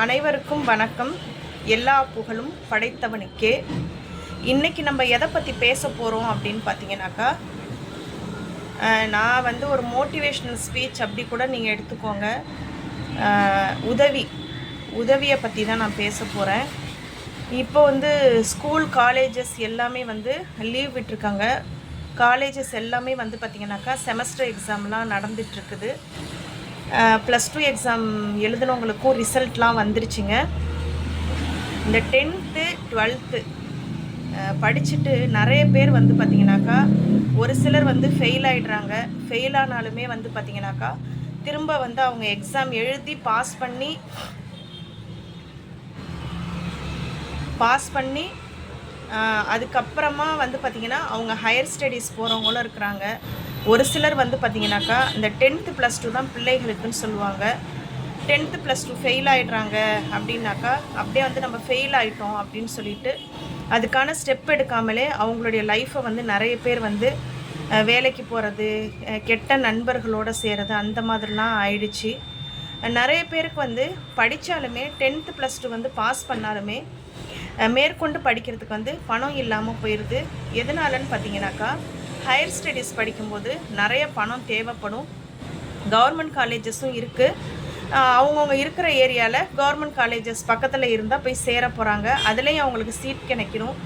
அனைவருக்கும் வணக்கம். எல்லா புகழும் படைத்தவனுக்கே. இன்றைக்கி நம்ம எதை பற்றி பேச போகிறோம் அப்படின்னு பார்த்தீங்கன்னாக்கா, நான் வந்து ஒரு மோட்டிவேஷ்னல் ஸ்பீச் அப்படி கூட நீங்கள் எடுத்துக்கோங்க. உதவியை பற்றி தான் நான் பேச போகிறேன். இப்போ வந்து ஸ்கூல் காலேஜஸ் எல்லாமே வந்து லீவ் விட்டுருக்காங்க. காலேஜஸ் எல்லாமே வந்து பார்த்திங்கனாக்கா செமஸ்டர் எக்ஸாம்லாம் நடந்துகிட்ருக்குது. +2 எக்ஸாம் எழுதுனவங்களுக்கும் ரிசல்ட்லாம் வந்துருச்சுங்க. இந்த 10th 12th படிச்சுட்டு நிறைய பேர் வந்து பார்த்திங்கனாக்கா, ஒரு சிலர் வந்து ஃபெயில் ஆகிடுறாங்க. ஃபெயில் ஆனாலுமே வந்து பார்த்திங்கனாக்கா திரும்ப வந்து அவங்க எக்ஸாம் எழுதி பாஸ் பண்ணி அதுக்கப்புறமா வந்து பார்த்திங்கன்னா அவங்க ஹையர் ஸ்டடீஸ் போகிறவங்களும் இருக்கிறாங்க. ஒரு சிலர் வந்து பார்த்திங்கனாக்கா இந்த 10th +2 தான் பிள்ளைகளுக்குன்னு சொல்லுவாங்க. 10th +2 ஃபெயில் ஆகிடுறாங்க அப்படின்னாக்கா, அப்படியே வந்து நம்ம ஃபெயில் ஆகிட்டோம் அப்படின்னு சொல்லிட்டு அதுக்கான ஸ்டெப் எடுக்காமலே அவங்களுடைய லைஃப்பை வந்து நிறைய பேர் வந்து வேலைக்கு போகிறது, கெட்ட நண்பர்களோடு சேருறது, அந்த மாதிரிலாம் ஆயிடுச்சு. நிறைய பேருக்கு வந்து படித்தாலுமே 10th +2 வந்து பாஸ் பண்ணாலுமே மேற்கொண்டு படிக்கிறதுக்கு வந்து பணம் இல்லாமல் போயிடுது. எதனாலன்னு பார்த்தீங்கன்னாக்கா, ஹையர் ஸ்டடீஸ் படிக்கும்போது நிறைய பணம் தேவைப்படும். கவர்மெண்ட் காலேஜஸும் இருக்குது. அவங்கவுங்க இருக்கிற ஏரியாவில் கவர்மெண்ட் காலேஜஸ் பக்கத்தில் இருந்தால் போய் சேர போகிறாங்க. அதுலேயும் அவங்களுக்கு சீட் கிடைக்கணும்.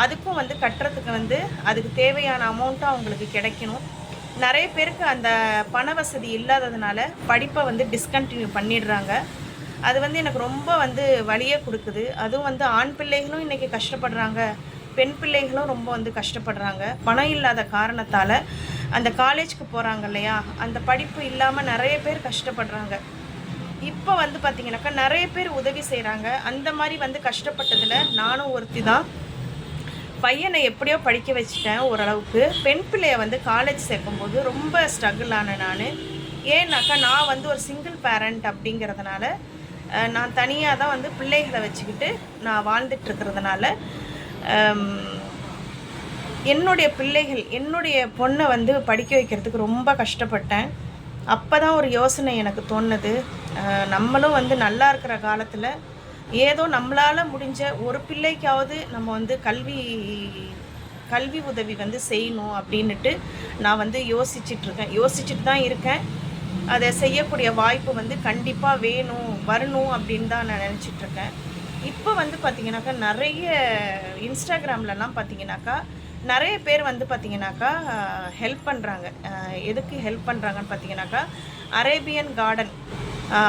அதுக்கும் வந்து கட்டுறதுக்கு வந்து அதுக்கு தேவையான அமௌண்ட்டும் அவங்களுக்கு கிடைக்கணும். நிறைய பேருக்கு அந்த பண வசதி இல்லாததுனால படிப்பை வந்து டிஸ்கண்டினியூ பண்ணிடுறாங்க. அது வந்து எனக்கு ரொம்ப வந்து வலியை கொடுக்குது. அதுவும் வந்து ஆண் பிள்ளைகளும் இன்றைக்கி கஷ்டப்படுறாங்க, பெண் பிள்ளைகளும் ரொம்ப வந்து கஷ்டப்படுறாங்க. பணம் இல்லாத காரணத்தால் அந்த காலேஜுக்கு போகிறாங்க இல்லையா, அந்த படிப்பு இல்லாமல் நிறைய பேர் கஷ்டப்படுறாங்க. இப்போ வந்து பார்த்திங்கனாக்கா நிறைய பேர் உதவி செய்கிறாங்க. அந்த மாதிரி வந்து கஷ்டப்பட்டதில் நானும் ஒருத்தி தான். பையனை எப்படியோ படிக்க வச்சுட்டேன் ஓரளவுக்கு. பெண் பிள்ளையை வந்து காலேஜ் சேர்க்கும்போது ரொம்ப ஸ்ட்ரகிள் ஆனேன் நான். ஏன்னாக்கா நான் வந்து ஒரு சிங்கிள் பேரண்ட் அப்படிங்கிறதுனால, நான் தனியாக தான் வந்து பிள்ளைகளை வச்சுக்கிட்டு நான் வாழ்ந்துட்டுருக்கிறதுனால, என்னுடைய பொண்ணை வந்து படிக்க வைக்கிறதுக்கு ரொம்ப கஷ்டப்பட்டேன். அப்போ தான் ஒரு யோசனை எனக்கு தோணுது, நம்மளும் வந்து நல்லா இருக்கிற காலத்தில் ஏதோ நம்மளால் முடிஞ்ச ஒரு பிள்ளைக்காவது நம்ம வந்து கல்வி உதவி வந்து செய்யணும் அப்படின்ட்டு நான் வந்து யோசிச்சுட்டு தான் இருக்கேன். அதை செய்யக்கூடிய வாய்ப்பு வந்து கண்டிப்பாக வரணும் அப்படின்னு தான் நான் நினச்சிட்ருக்கேன். இப்போ வந்து பார்த்திங்கனாக்கா நிறைய இன்ஸ்டாகிராம்லலாம் பார்த்திங்கனாக்கா நிறைய பேர் வந்து பார்த்திங்கனாக்கா ஹெல்ப் பண்ணுறாங்க. எதுக்கு ஹெல்ப் பண்ணுறாங்கன்னு பார்த்திங்கனாக்கா, அரேபியன் கார்டன்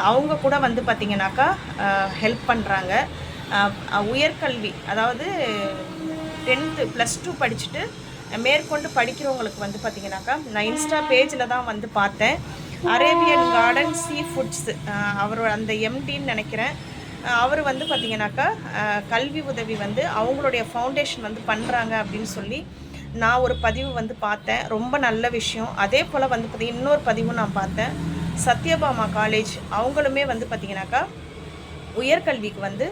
அவங்க கூட வந்து பார்த்திங்கனாக்கா ஹெல்ப் பண்ணுறாங்க. உயர்கல்வி, அதாவது 10th +2 படிச்சுட்டு மேற்கொண்டு படிக்கிறவங்களுக்கு வந்து பார்த்திங்கனாக்கா, நான் இன்ஸ்டா பேஜில் தான் வந்து பார்த்தேன். அரேபியன் கார்டன் சீ ஃபுட்ஸ் அவரோட அந்த எம்டின்னு நினைக்கிறேன். அவர் வந்து பார்த்திங்கனாக்கா கல்வி உதவி வந்து அவங்களுடைய ஃபவுண்டேஷன் வந்து பண்ணுறாங்க அப்படின்னு சொல்லி நான் ஒரு பதிவு வந்து பார்த்தேன். ரொம்ப நல்ல விஷயம். அதே போல் வந்து பார்த்திங்கன்னா இன்னொரு பதிவும் நான் பார்த்தேன். சத்யபாமா காலேஜ் அவங்களுமே வந்து பார்த்திங்கனாக்கா உயர்கல்விக்கு வந்து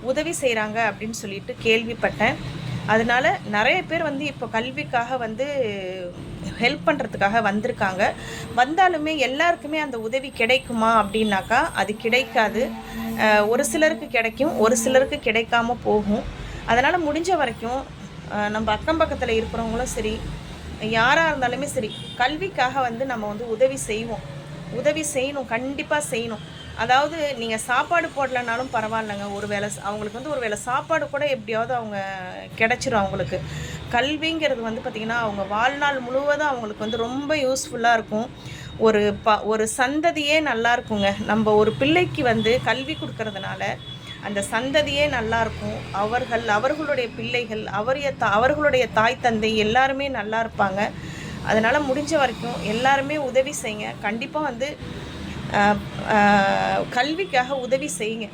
உதவி செய்கிறாங்க அப்படின்னு சொல்லிட்டு கேள்விப்பட்டேன். அதனால் நிறைய பேர் வந்து இப்போ கல்விக்காக வந்து ஹெல்ப் பண்ணுறதுக்காக வந்திருக்காங்க. வந்தாலுமே எல்லாருக்குமே அந்த உதவி கிடைக்குமா அப்படின்னாக்கா அது கிடைக்காது. ஒரு சிலருக்கு கிடைக்கும், ஒரு சிலருக்கு கிடைக்காம போகும். அதனால் முடிஞ்ச வரைக்கும் நம்ம அக்கம் பக்கத்தில் இருக்கிறவங்களும் சரி, யாராக இருந்தாலுமே சரி, கல்விக்காக வந்து நம்ம வந்து உதவி செய்யணும், கண்டிப்பாக செய்யணும். அதாவது நீங்கள் சாப்பாடு போடலைனாலும் பரவாயில்லைங்க, அவங்களுக்கு வந்து ஒரு வேளை சாப்பாடு கூட எப்படியாவது அவங்க கிடச்சிரும். அவங்களுக்கு கல்விங்கிறது வந்து பார்த்திங்கன்னா அவங்க வாழ்நாள் முழுவதும் அவங்களுக்கு வந்து ரொம்ப யூஸ்ஃபுல்லாக இருக்கும். ஒரு சந்ததியே நல்லா இருக்குங்க. நம்ம ஒரு பிள்ளைக்கு வந்து கல்வி கொடுக்கறதுனால அந்த சந்ததியே நல்லாயிருக்கும். அவர்களுடைய பிள்ளைகள், அவர்களுடைய தாய் தந்தை எல்லாருமே நல்லா இருப்பாங்க. அதனால் முடிஞ்ச வரைக்கும் எல்லாருமே உதவி செய்யுங்க. கண்டிப்பாக வந்து கல்விக்காக உதவி செய்யுங்க.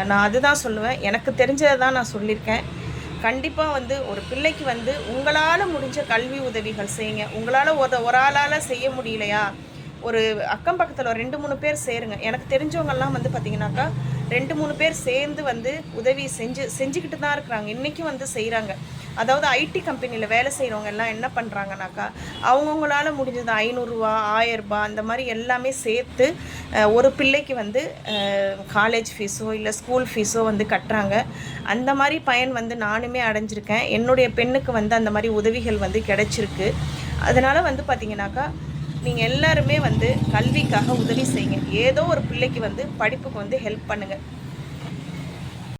நான் அதுதான் சொல்லுவேன். எனக்கு தெரிஞ்சதை தான் நான் சொல்லியிருக்கேன். கண்டிப்பாக வந்து ஒரு பிள்ளைக்கு வந்து உங்களால் முடிஞ்ச கல்வி உதவிகள் செய்யுங்க. உங்களால் ஒரு ஆளால் செய்ய முடியலையா, ஒரு அக்கம் பக்கத்தில் ஒரு 2-3 பேர் சேருங்க. எனக்கு தெரிஞ்சவங்கெல்லாம் வந்து பார்த்திங்கனாக்கா 2, 3 பேர் சேர்ந்து வந்து உதவி செஞ்சுக்கிட்டு தான் இருக்கிறாங்க. இன்றைக்கும் வந்து செய்கிறாங்க. அதாவது ஐடி கம்பெனியில் வேலை செய்கிறவங்க எல்லாம் என்ன பண்ணுறாங்கனாக்கா, அவங்கவுங்களால முடிஞ்சது ரூ. 500 ரூ. 1000 அந்த மாதிரி எல்லாமே சேர்த்து ஒரு பிள்ளைக்கு வந்து காலேஜ் ஃபீஸோ இல்லை ஸ்கூல் ஃபீஸோ வந்து கட்டுறாங்க. அந்த மாதிரி பயன் வந்து நானுமே அடைஞ்சிருக்கேன். என்னுடைய பெண்ணுக்கு வந்து அந்த மாதிரி உதவிகள் வந்து கிடைச்சிருக்கு. அதனால் வந்து பார்த்திங்கனாக்கா, நீங்கள் எல்லாருமே வந்து கல்விக்காக உதவி செய்யுங்க. ஏதோ ஒரு பிள்ளைக்கு வந்து படிப்புக்கு வந்து ஹெல்ப் பண்ணுங்கள்.